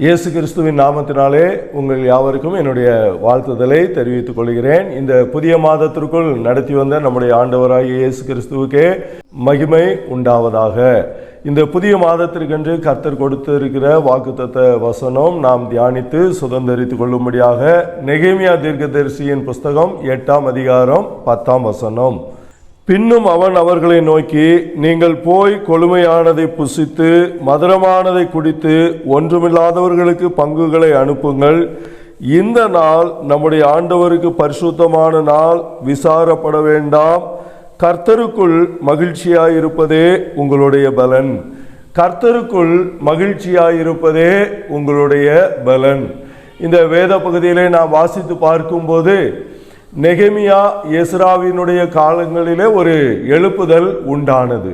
இயேசு கிறிஸ்துவின் நாமத்தினாலே உங்கள் யாவருக்கும் என்னுடைய வாழ்த்துதலை தெரிவித்துக் கொள்கிறேன். இந்த புதிய மாதத்திற்குள் நடத்தி வந்த நம்முடைய ஆண்டவராகிய இயேசு கிறிஸ்துவுக்கே மகிமை உண்டாவதாக. இந்த புதிய மாதத்திற்கென்று கர்த்தர் கொடுத்திருக்கிற வாக்குத்தத்த வசனம் நாம் தியானித்து சுதந்திரித்துக் கொள்ளும்படியாக நெகேமியா தீர்க்கதரிசியின் புஸ்தகம் 8ஆம் அதிகாரம் 10ஆம் வசனம். பின்னும் அவன் அவர்களை நோக்கி, நீங்கள் போய் கொழுமையானதை புசித்து மதுரமானதை குடித்து ஒன்றுமில்லாதவர்களுக்கு பங்குகளை அனுப்புங்கள். இந்த நாள் நம்முடைய ஆண்டவருக்கு பரிசுத்தமான நாள், விசாரப்பட வேண்டாம். கர்த்தருக்குள் மகிழ்ச்சியாயிருப்பதே உங்களுடைய பலன். கர்த்தருக்குள் மகிழ்ச்சியாயிருப்பதே உங்களுடைய பலன். இந்த வேத பகுதியிலே நாம் வாசித்து பார்க்கும்போது நெகேமியா எஸ்ராவினுடைய காலங்களிலே ஒரு எழுப்புதல் உண்டானது.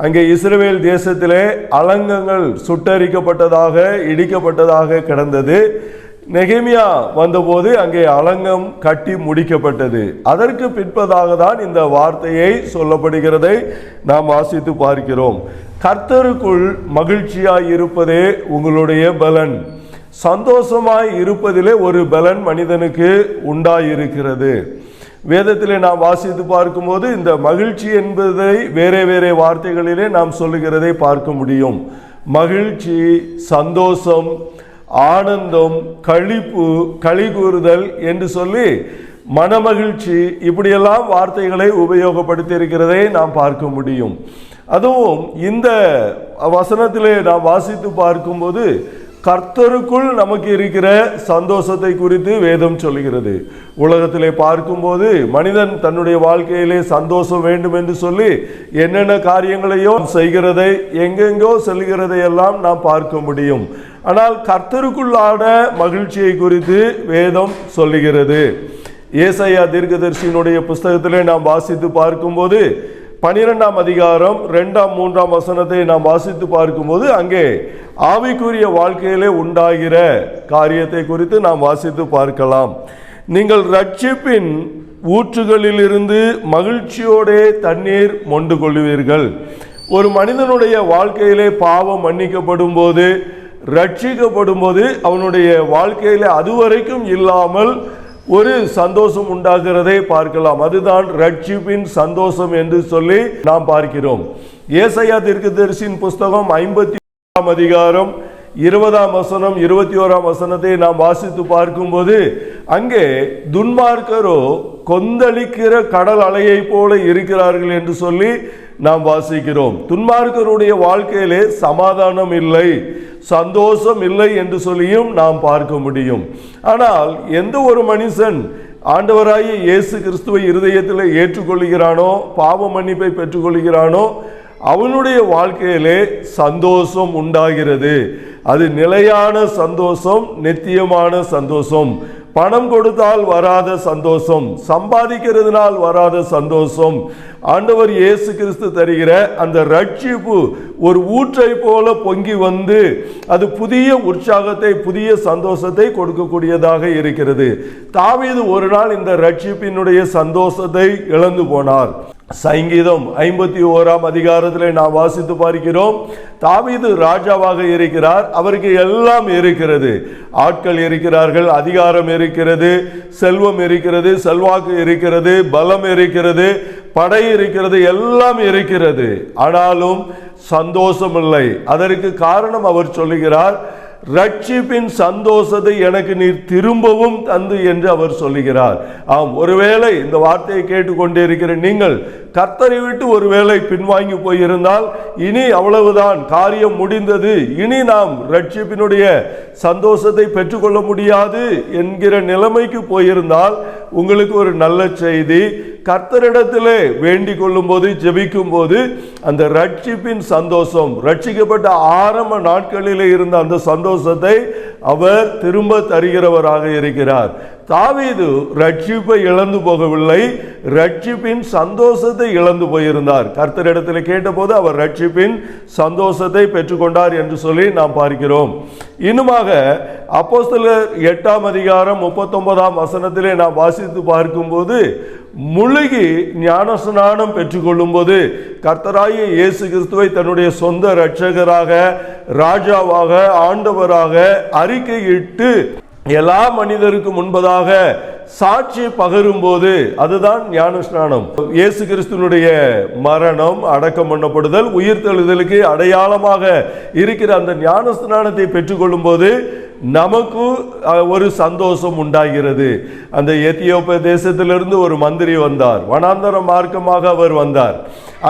அங்கே இஸ்ரவேல் தேசத்திலே அலங்கங்கள் சுட்டரிக்கப்பட்டதாக இடிக்கப்பட்டதாக கிடந்தது. நெகேமியா வந்தபோது அங்கே அலங்கம் கட்டி முடிக்கப்பட்டது. அதற்கு பிற்பதாக தான் இந்த வார்த்தையை சொல்லப்படுகிறதை நாம் வாசித்து பார்க்கிறோம். கர்த்தருக்குள் மகிழ்ச்சியாய் இருப்பதே உங்களுடைய பலன். சந்தோஷமாய் இருப்பதிலே ஒரு பலன் மனிதனுக்கு உண்டாயிருக்கிறது. வேதத்திலே நாம் வாசித்து பார்க்கும்போது இந்த மகிழ்ச்சி என்பதை வேறே வேறே வார்த்தைகளிலே நாம் சொல்லுகிறதை பார்க்க முடியும். மகிழ்ச்சி, சந்தோஷம், ஆனந்தம், களிப்பு, களி கூறுதல் என்று சொல்லி மனமகிழ்ச்சி, இப்படியெல்லாம் வார்த்தைகளை உபயோகப்படுத்தி இருக்கிறதை நாம் பார்க்க முடியும். அதுவும் இந்த வசனத்திலே நாம் வாசித்து பார்க்கும்போது கர்த்தருக்குள் நமக்கு இருக்கிற சந்தோஷத்தை குறித்து வேதம் சொல்லுகிறது. உலகத்திலே பார்க்கும்போது மனிதன் தன்னுடைய வாழ்க்கையிலே சந்தோஷம் வேண்டும் என்று சொல்லி என்னென்ன காரியங்களையோ செய்கிறதை, எங்கெங்கோ செல்கிறதை எல்லாம் நாம் பார்க்க முடியும். ஆனால் கர்த்தருக்குள்ளான மகிழ்ச்சியை குறித்து வேதம் சொல்லுகிறது. ஏசாயா தீர்க்கதரிசியினுடைய புஸ்தகத்திலே நாம் வாசித்து பார்க்கும்போது 12ஆம் அதிகாரம் 2ஆம் 3ஆம் வசனத்தை நாம் வாசித்து பார்க்கும்போது அங்கே ஆவிக்குரிய வாழ்க்கையிலே உண்டாகிற காரியத்தை குறித்து நாம் வாசித்து பார்க்கலாம். நீங்கள் ரட்சிப்பின் ஊற்றுகளிலிருந்து மகிழ்ச்சியோடே தண்ணீர் மொண்டு கொள்வீர்கள். ஒரு மனிதனுடைய வாழ்க்கையிலே பாவம் மன்னிக்கப்படும் போது, ரட்சிக்கப்படும் போது அவனுடைய வாழ்க்கையிலே அதுவரைக்கும் இல்லாமல் ஒரு சந்தோஷம் உண்டாகிறதை பார்க்கலாம். அதுதான் ரட்சிப்பின் சந்தோஷம் என்று சொல்லி நாம் பார்க்கிறோம். ஏசாயா தீர்க்கதரிசியின் புஸ்தகம் 50ஆம் அதிகாரம் 20ஆம் வசனம் 21ஆம் வசனத்தை நாம் வாசித்து பார்க்கும்போது அங்கே துன்மார்க்கரோ கொந்தளிக்கிற கடல் அலையை போல இருக்கிறார்கள் என்று சொல்லி நாம் வாசிக்கிறோம். துன்மார்க்கருடைய வாழ்க்கையிலே சமாதானம் இல்லை, சந்தோஷம் இல்லை என்று சொல்லியும் நாம் பார்க்க முடியும். ஆனால் எந்த ஒரு மனுஷன் ஆண்டவராகிய இயேசு கிறிஸ்துவை இருதயத்தில் ஏற்றுக்கொள்கிறானோ, பாவ மன்னிப்பை பெற்றுக்கொள்கிறானோ, அவனுடைய வாழ்க்கையிலே சந்தோஷம் உண்டாகிறது. அது நிலையான சந்தோஷம், நித்தியமான சந்தோஷம். பணம் கொடுத்தால் வராத சந்தோஷம், சம்பாதிக்கிறதுனால் வராத சந்தோஷம். ஆண்டவர் இயேசு கிறிஸ்து தருகிற அந்த ரட்சிப்பு ஒரு ஊற்றை போல பொங்கி வந்து அது புதிய உற்சாகத்தை, புதிய சந்தோஷத்தை கொடுக்கக்கூடியதாக இருக்கிறது. தாவீது ஒரு நாள் இந்த ரட்சிப்பினுடைய சந்தோஷத்தை இழந்து போனார். சங்கீதம் 51ஆம் அதிகாரத்திலே நாம் வாசித்து பார்க்கிறோம். தாவீது ராஜாவாக இருக்கிறார், அவருக்கு எல்லாம் இருக்கிறது. ஆட்கள் இருக்கிறார்கள், அதிகாரம் இருக்கிறது, செல்வம் இருக்கிறது, செல்வாக்கு இருக்கிறது, பலம் இருக்கிறது, படை இருக்கிறது, எல்லாம் இருக்கிறது. ஆனாலும் சந்தோஷம் இல்லை. அதற்கு காரணம் அவர் சொல்லுகிறார், ரட்சிப்பின் சந்தோஷத்தை எனக்கு நீர் திரும்பவும் தந்து என்று அவர் சொல்லுகிறார். ஆம், ஒருவேளை இந்த வார்த்தையை கேட்டுக்கொண்டே இருக்கிற நீங்கள் கர்த்தரை விட்டு ஒருவேளை பின்வாங்கி போயிருந்தால், இனி அவ்வளவுதான், காரியம் முடிந்தது, இனி நாம் ரட்சிப்பினுடைய சந்தோஷத்தை பெற்றுக்கொள்ள முடியாது என்கிற நிலைமைக்கு போயிருந்தால் உங்களுக்கு ஒரு நல்ல செய்தி. கர்த்தரிடத்திலே வேண்டிக் கொள்ளும் போது, ஜெபிக்கும் போது அந்த ரட்சிப்பின் சந்தோஷம், ரட்சிக்கப்பட்ட ஆரம்ப நாட்களிலே இருந்த அந்த சந்தோஷத்தை அவர் திரும்ப தருகிறவராக இருக்கிறார். தாவீது ரட்சிப்பை இழந்து போகவில்லை, ரட்சிப்பின் சந்தோஷத்தை இழந்து போயிருந்தார். கர்த்தரிடத்தில் கேட்டபோது அவர் ரட்சிப்பின் சந்தோஷத்தை பெற்றுக்கொண்டார் என்று சொல்லி நாம் பார்க்கிறோம். இன்னுமாக அப்போஸ்தலர் 8ஆம் அதிகாரம் 39ஆம் வசனத்திலே நாம் வாசித்து பார்க்கும்போது முழுகி ஞானஸ்நானம் பெற்றுக்கொள்ளும் போது கர்த்தராகிய இயேசு கிறிஸ்துவை தன்னுடைய சொந்த இரட்சகராக ராஜாவாக ஆண்டவராக அறிக்கையிட்டு எல்லா மனிதருக்கு முன்பதாக சாட்சி பகரும்போது அதுதான் ஞானஸ்நானம். இயேசு கிறிஸ்துவனுடைய மரணம், அடக்கம் பண்ணப்படுதல், உயிர்த்தெழுதலுக்கு அடையாளமாக இருக்கிற அந்த ஞானஸ்நானத்தை பெற்றுக்கொள்ளும் போது நமக்கு ஒரு சந்தோஷம் உண்டாகிறது. அந்த எத்தியோப்பிய தேசத்திலிருந்து ஒரு மந்திரி வந்தார், வனாந்தர மார்க்கமாக அவர் வந்தார்.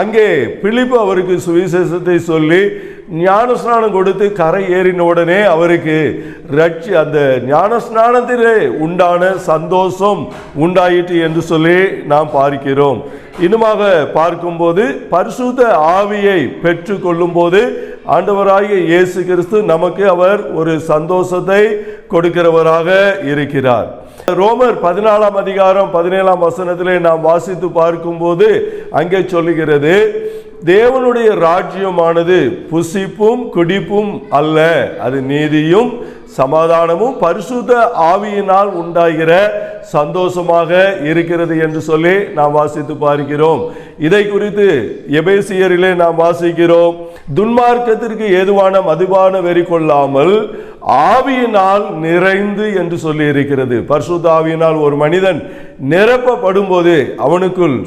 அங்கே பிலிப்பு அவருக்கு சுவிசேஷத்தை சொல்லி ஞானஸ்நானம் கொடுத்து கரை ஏறின உடனே அவருக்கு அந்த ஞானஸ்நானத்திலே உண்டான சந்தோஷம் உண்டாயிற்று என்று சொல்லி நாம் பார்க்கிறோம். இன்னுமாக பார்க்கும்போது பரிசுத்த ஆவியை பெற்று கொள்ளும் போது ஆண்டவராகிய இயேசு கிறிஸ்து நமக்கு அவர் ஒரு சந்தோஷத்தை கொடுக்கிறவராக இருக்கிறார். ரோமர் 14 அதிகாரம் 17 வசனத்திலே நாம் வாசித்து பார்க்கும்போது அங்கே சொல்லுகிறது, தேவனுடைய ராஜ்யமானது புசிப்பும் குடிப்பும் அல்ல, அது நீதியும் சமாதானமும் பரிசுத்த ஆவியினால் உண்டாகிற சந்தோஷமாக இருக்கிறது என்று சொல்லி நாம் வாசித்து பார்க்கிறோம். இதை குறித்து எபேசியரிலே நாம் வாசிக்கிறோம், துன்மார்க்கத்திற்கு ஏதுவான மதுபான வெறி கொள்ளாமல் ஆவியினால் நிறைந்து என்று சொல்லி இருக்கிறது. பரிசுத்த ஆவியினால் ஒரு மனிதன் நிரப்பப்படும் போது அவனுக்குள்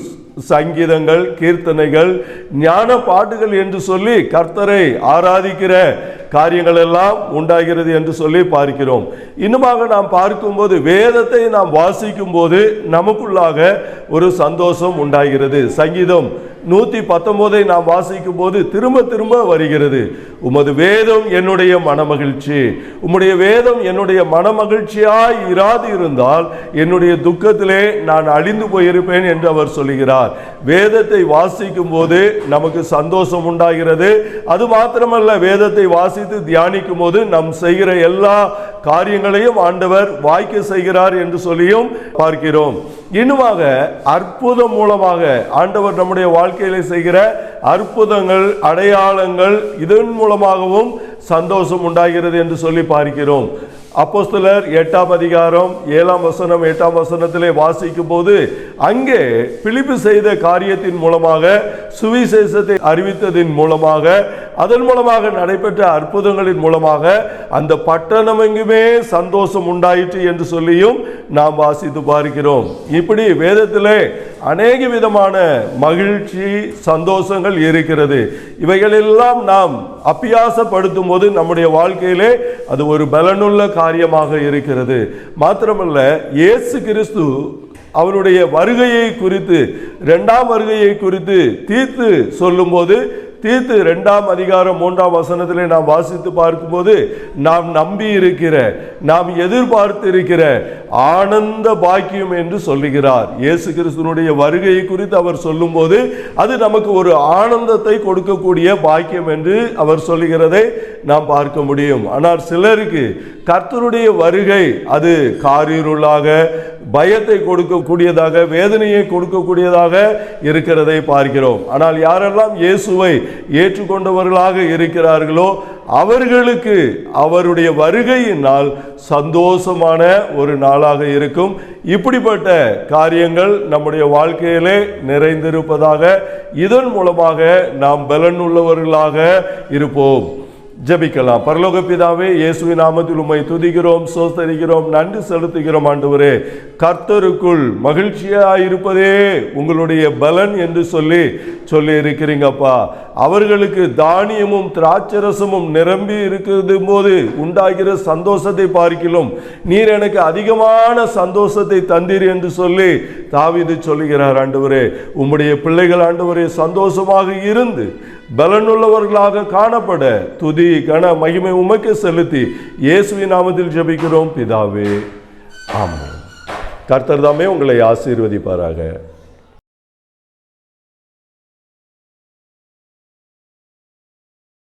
சங்கீதங்கள், கீர்த்தனைகள், ஞான பாட்டுகள் என்று சொல்லி கர்த்தரை ஆராதிக்கிற காரியங்கள் எல்லாம் உண்டாகிறது என்று சொல்லி பார்க்கிறோம். இன்னுமாக நாம் பார்க்கும்போது வேதத்தை நாம் வாசிக்கும் போது நமக்குள்ளாக ஒரு சந்தோஷம் உண்டாகிறது. சங்கீதம் 119 நாம் வாசிக்கும் போது திரும்ப திரும்ப வருகிறது, உமது வேதம் என்னுடைய மனமகிழ்ச்சி, உம்முடைய வேதம் என்னுடைய மனமகிழ்ச்சியாய் இராது இருந்தால் என்னுடைய துக்கத்திலே நான் அழிந்து போயிருப்பேன் என்று அவர் சொல்லுகிறார். வேதத்தை வாசிக்கும் போது நமக்கு சந்தோஷம் உண்டாகிறது. அது மாத்திரமல்ல, வேதத்தை வாசித்து தியானிக்கும் போது நம் செய்கிற எல்லா காரியங்களையும் ஆண்டவர் வாய்க்க செய்கிறார் என்று சொல்லியும் பார்க்கிறோம். இன்னுமாக அற்புதம் மூலமாக ஆண்டவர் நம்முடைய வாழ்க்கையில செய்கிற அற்புதங்கள், அடையாளங்கள், இதன் மூலமாகவும் சந்தோஷம் உண்டாகிறது என்று சொல்லி பார்க்கிறோம். அப்போஸ்தலர் 8 அதிகாரம் 7 வசனம் 8 வசனத்திலே வாசிக்கும் போது அங்கே பிலிப்பு செய்த காரியத்தின் மூலமாக, சுவிசேஷத்தை அறிவித்ததின் மூலமாக, அதன் மூலமாக நடைபெற்ற அற்புதங்களின் மூலமாக அந்த பட்டணம் எங்குமே சந்தோஷம் உண்டாயிற்று என்று சொல்லியும் நாம் வாசித்து பார்க்கிறோம். இப்படி வேதத்திலே அநேக விதமான மகிழ்ச்சி, சந்தோஷங்கள் இருக்கிறது. இவைகளெல்லாம் நாம் அபியாசப்படுத்தும் போது நம்முடைய வாழ்க்கையிலே அது ஒரு பலனுள்ள காரியமாக இருக்கிறது. மாத்திரமல்ல, இயேசு கிறிஸ்து அவருடைய வருகையை குறித்து, 2ஆம் வருகையை குறித்து தீத்து சொல்லும் போது, தீத்து 2ஆம் அதிகாரம் 3ஆம் வசனத்திலே நாம் வாசித்து பார்க்கும்போது, நாம் நம்பி இருக்கிற, நாம் எதிர்பார்த்து இருக்கிற ஆனந்த பாக்கியம் என்று சொல்லுகிறார். இயேசு கிறிஸ்துவனுடைய வருகையை குறித்து அவர் சொல்லும் போது அது நமக்கு ஒரு ஆனந்தத்தை கொடுக்கக்கூடிய பாக்கியம் என்று அவர் சொல்லுகிறதை நாம் பார்க்க முடியும். ஆனால் சிலருக்கு கர்த்தருடைய வருகை அது காரிருளாக, பயத்தை கொடுக்கக்கூடியதாக, வேதனையை கொடுக்கக்கூடியதாக இருக்கிறதை பார்க்கிறோம். ஆனால் யாரெல்லாம் இயேசுவை ஏற்றுக்கொண்டவர்களாக இருக்கிறார்களோ அவர்களுக்கு அவருடைய வருகையினால் சந்தோஷமான ஒரு நாளாக இருக்கும். இப்படிப்பட்ட காரியங்கள் நம்முடைய வாழ்க்கையிலே நிறைந்திருப்பதாக, இதன் மூலமாக நாம் பலன் உள்ளவர்களாக இருப்போம். ஜெபிக்கலாம். பரலோக பிதாவே, இயேசுவின் நாமத்தில் உம்மை துதிக்கிறோம், ஸ்தோத்திரிக்கிறோம், நன்றி செலுத்துகிறோம். ஆண்டவரே, கர்த்தருக்குள் மகிழ்ச்சியாயிருப்பதே உங்களுடைய பலன் என்று சொல்லி இருக்கிறீங்கப்பா. அவர்களுக்கு தானியமும் திராட்சரசமும் நிரம்பி இருக்கிறது போது உண்டாகிற சந்தோஷத்தை பார்க்கிலும் நீர் எனக்கு அதிகமான சந்தோஷத்தை தந்தீர் என்று சொல்லி தாவீது சொல்லுகிறார். ஆண்டவரே, உம்முடைய பிள்ளைகள் ஆண்டவரே சந்தோஷமாக இருந்து பலனுள்ளவர்களாக காணப்பட துதி, கன, மகிமை உமக்கு செலுத்தி இயேசுவின் நாமத்தில் ஜெபிக்கிறோம் பிதாவே, ஆமென். கர்த்தர் தாமே உங்களை ஆசீர்வதிப்பாராக.